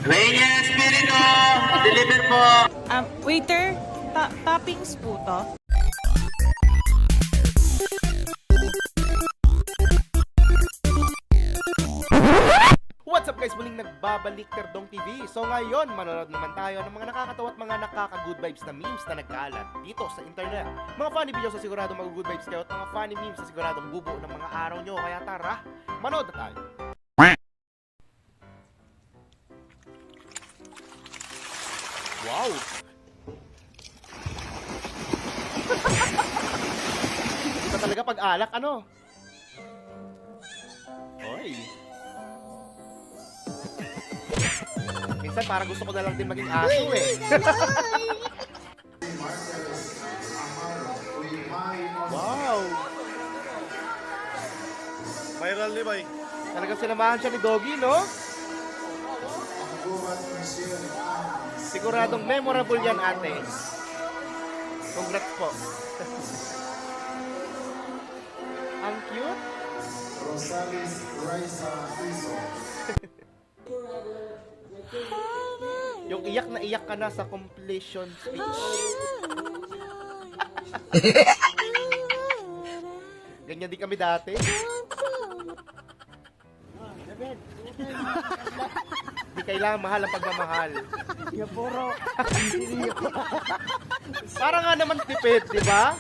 Reyna Espiritu, deliver po. Waiter, toppings po to. What's up guys? Muling nagbabalik Terdong TV. So ngayon, manonood naman tayo ng mga nakakatawa at mga nakaka-good vibes na memes na nagkalat dito sa internet. Mga funny videos na siguradong mag-good vibes kayo at mga funny memes na siguradong bubuo ng mga araw nyo. Kaya tara, manood na tayo. Wow! Ito talaga pag-alak, ano? Oy! Minsan parang gusto ko na lang din maging aso eh. Wow! Viral ni Bay. Talagang sinamahan siya ni Doggy, no? Siguradong memorable yan, ate. Congrats po. Ang cute. Rosales Raisa Iso. Yung iyak na iyak ka na sa completion speech. Ganyan din kami dati. Di kailangan mahal ang pagmamahal. Para nga naman tipid, di ba?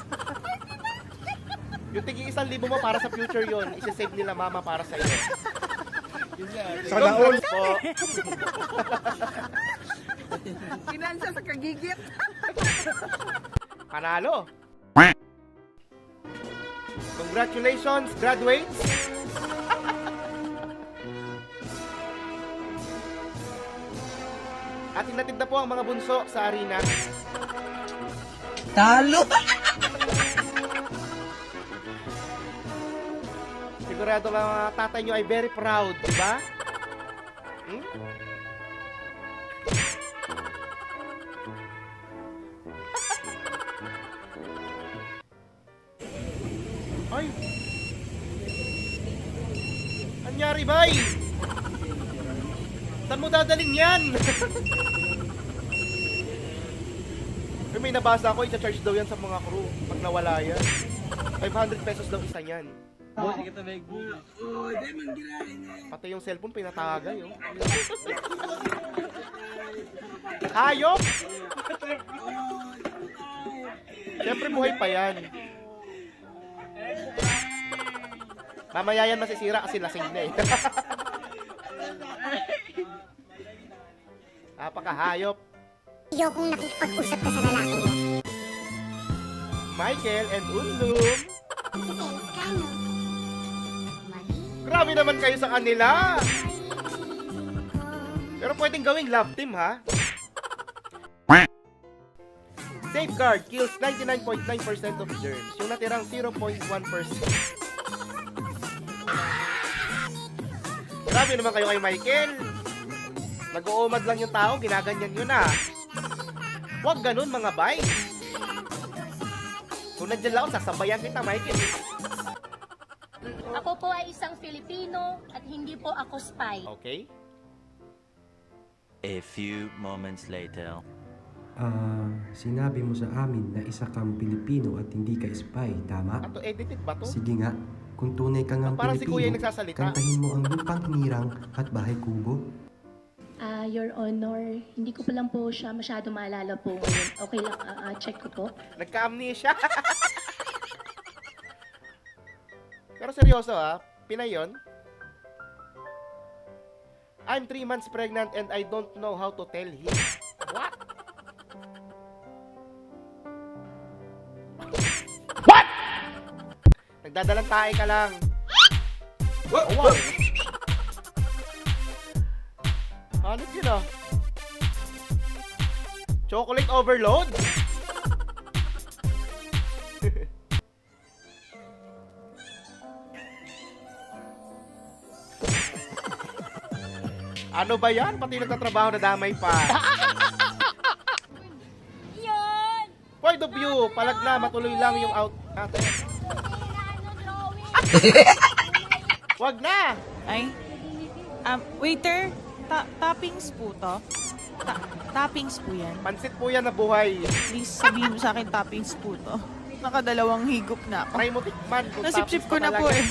Yung tiging 1,000 mo para sa future yon, isa-save nila mama para sa iyo. Sana all. Po. Kinansa sa kagigit. Panalo. Congratulations, graduates. At hinatid na po ang mga bunso sa arena. Talo. Sigurado lang mga tatay nyo ay very proud, di ba? Hmm? Ay! Anyari, bay? Saan mo dadalhin yan? May nabasa ako, i-charge daw yan sa mga crew pag nawala yan. 500 pesos daw isa yan. Pati yung cellphone pinatagay, oh. Hayop! Siyempre buhay pa yan. Mamaya yan masisira kasi lasing na eh. Napakahayop. Ayokong nakikipag-usap ka sa lalaki mo. Michael and Unlum. Kasi, kano? Grabe naman kayo sa kanila. Pero pwedeng gawing love team, ha? Safeguard kills 99.9% of germs. Yung natirang 0.1%. Grabe naman kayo kay Michael. Nag-uumad lang yung tao, ginaganyan yun, ha? Huwag ganun, mga bay. Kung nandiyan lang ako, sasabayan kita, Michael. Ako po ay isang Filipino at hindi po ako spy. Okay? A few moments later. Sinabi mo sa amin na isa kang Pilipino at hindi ka spy, tama? Ato, edited ba to? Sige nga, kung tunay ka ngang Parang si Kuya yung Pilipino, nagsasalita. kantahin mo ang lupang hinirang at bahay kubo. Your Honor, hindi ko pa lang po siya masyado maalala po ngayon. Okay lang, check ko po. Nagka-amnesia. Pero seryoso, ha? Pinay yun? I'm 3 months pregnant and I don't know how to tell him. What? What? Nagdadalang tae ka lang. Oh, wow. Hanip yun, ah. Chocolate overload? Ano ba yan? Pati nagtatrabaho na damay pa. Yan! Point of view, palag na, matuloy lang yung out natin. Wag na! Ay, waiter, Toppings po to? Toppings po yan. Pansit po yan na buhay. Please sabihin mo sa akin toppings po to. Nakadalawang higop na ako. Try mo tikman kung Nasip-sip toppings ko pa na po talaga. eh.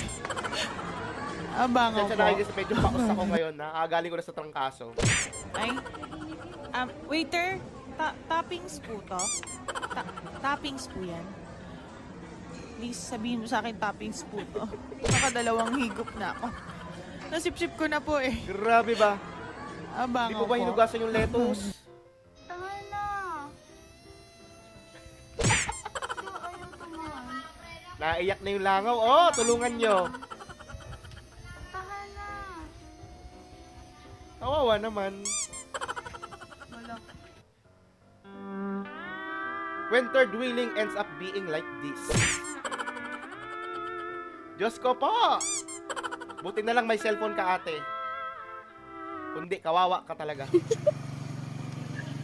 Abangan Kaya ko. na guys, medyo pakus ako ngayon. Nakagaling ko na sa trangkaso. Ay. Waiter, toppings po to? Toppings po yan. Please sabihin mo sa akin toppings po to. Nakadalawang higop na ako. Nasip-sip ko na po eh. Grabe ba? Abangan Hindi po ba ko. hinugasan yung lettuce? Tama na. Ayaw naman. Naiyak na yung langaw. Oh, tulungan nyo. Tahan na. Kawawa naman. Wala. When third wheeling ends up being like this. Diyos ko po! Buti na lang may cellphone ka, ate. Kundi, kawawa ka talaga.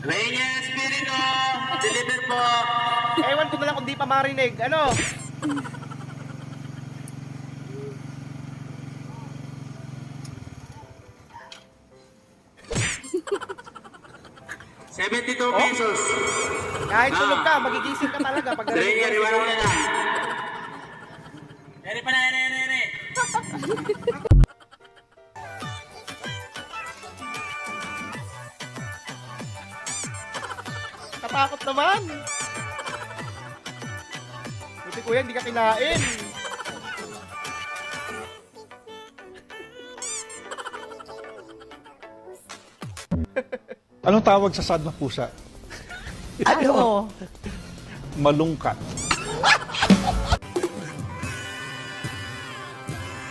Reyes Espiritu, deliver po. Ewan ko na lang kung di pa marinig. Ano? ₱72. Kahit tulog ka, magigising ka talaga pag narinig Reyes, mo iwan yung mo na lang. Ere pa na, ere. Katakot naman. Buti kuya, hindi ka kinain. Anong tawag sa sad na pusa? Ano? Malungkat.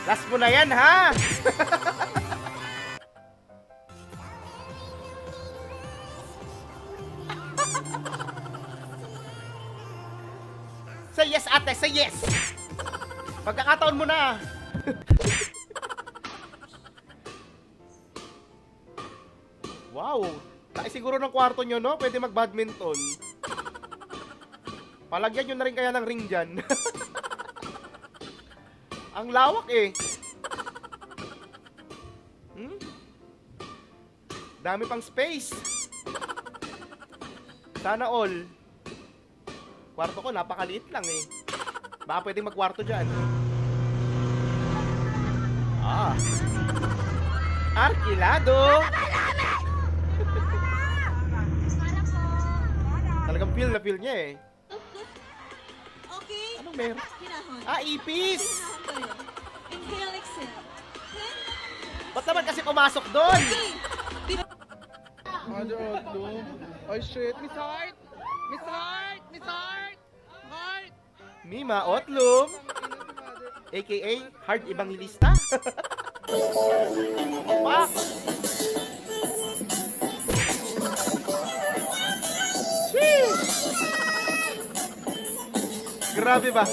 Last mo na yan, ha? Say yes, ate. Say yes. Pagkakataon mo na. Wow. Tayo siguro ng kwarto nyo, no? Pwede mag-badminton. Palagyan nyo na rin kaya ng ring dyan. Ang lawak eh. Dami pang space. Sana all. Kwarto ko, napakaliit lang eh. Baka pwedeng magkwarto dyan. Ah. Arkilado! Talagang feel na feel niya eh. Okay. Anong meron? Hinahon. Ah, ipis! Inhale, exhale. Ba't naman kasi pumasok doon? Ay shit, Miss Heart! Miss Heart! Miss Heart! Heart! Mima Otlum, aka Hard Evangelista. Pak! Sheesh! Grabe ba?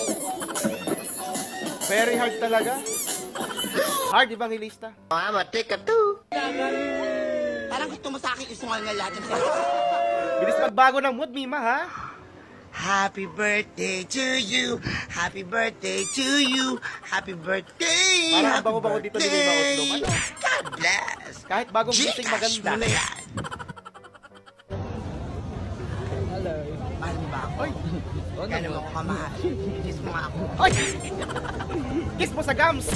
Very hard talaga. Hard Evangelista. Mama, take a two. Parang gusto mo sa akin isungal nga lahat ng Bilis magbago ng mood, Mima, ha? Happy birthday to you. Happy birthday to you. Happy birthday. Parang ang happy bango-bango dito ni Mima Otlum. Ano? God bless. Kahit bagong gising Gcash maganda. mo na yan. Hello. Mahal mo ba ako? Oy! Gano'n mo ako kamahal. Kiss mo nga ako. Oy! Kiss mo sa gums!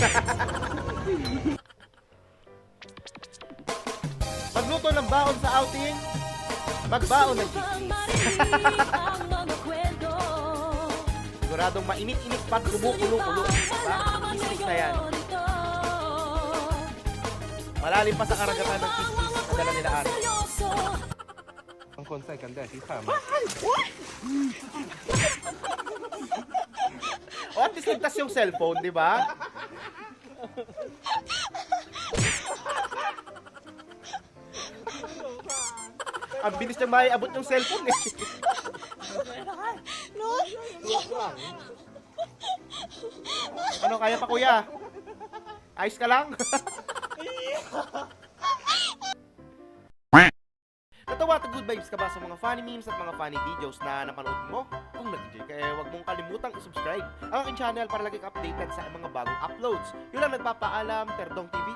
Magluto ng baon sa outing, magbaon ng chismis. Siguradong mainit-init pa, kumukulo-kulo. Diba? Chismis na yan. Malalim pa sa karagatan ng chismis na dala nila Ari. Ang konsay kanda, si Sam. O at least ligtas yung cellphone, di ba? Ang bilis niyang maiabot yung cellphone eh. Ano, kaya pa kuya? Ayos ka lang? Natawa at good vibes ka ba sa mga funny memes at mga funny videos na napanood mo? Kung nag-enjoy ka, huwag mong kalimutang i-subscribe ang aking channel para lagi ka updated sa mga bagong uploads. Yun lang nagpapaalam, Terdong TV.